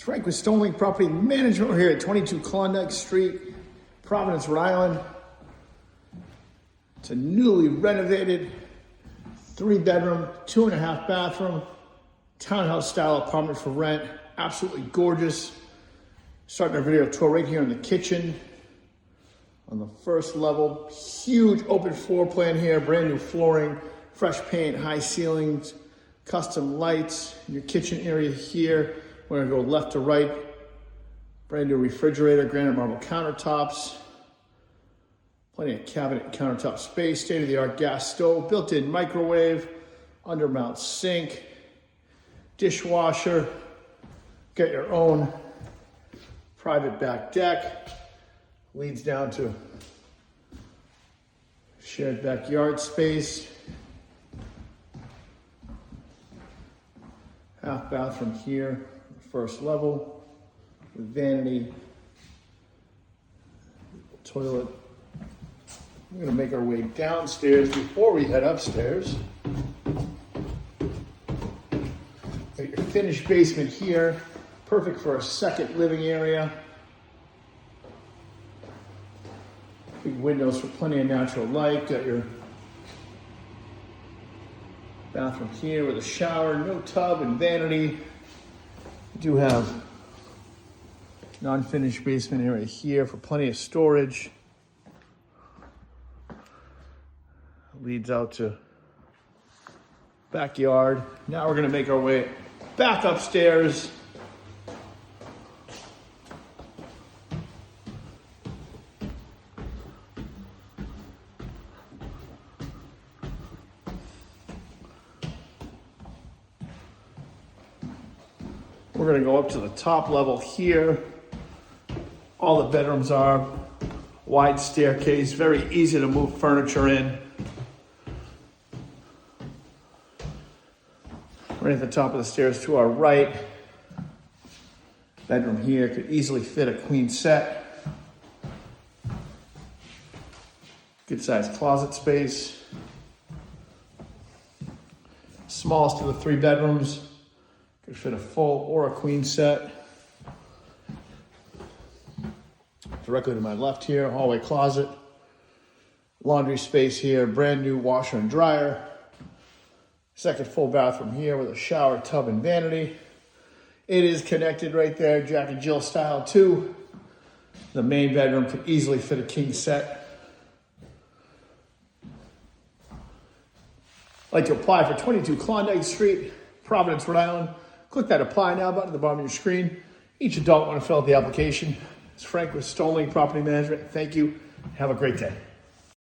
Frank with Stonelink Property Management. We're here at 22 Klondike Street, Providence, Rhode Island. It's a newly renovated 3-bedroom, 2.5 bathroom, townhouse style apartment for rent. Absolutely gorgeous. Starting our video tour right here in the kitchen. On the first level, huge open floor plan here, brand new flooring, fresh paint, high ceilings, custom lights. Your kitchen area here, we're gonna go left to right. Brand new refrigerator, granite marble countertops, plenty of cabinet and countertop space, state-of-the-art gas stove, built-in microwave, undermount sink, dishwasher, get your own private back deck, leads down to shared backyard space, half bathroom here, first level, with vanity, toilet. We're gonna make our way downstairs before we head upstairs. Got your finished basement here, perfect for a second living area. Big windows for plenty of natural light. Got your bathroom here with a shower, no tub and vanity. You do have non-finished basement area here for plenty of storage. Leads out to backyard. Now we're gonna make our way back upstairs. We're gonna go up to the top level here. All the bedrooms are wide staircase, very easy to move furniture in. Right at the top of the stairs to our right. Bedroom here could easily fit a queen set. Good sized closet space. Smallest of the 3 bedrooms. Could fit a full or a queen set. Directly to my left here, hallway closet. Laundry space here, brand new washer and dryer. Second full bathroom here with a shower, tub, and vanity. It is connected right there, Jack and Jill style too. The main bedroom could easily fit a king set. Like to apply for 22 Klondike Street, Providence, Rhode Island. Click that apply now button at the bottom of your screen. Each adult want to fill out the application. It's Frank with Stonelink Property Management. Thank you. Have a great day.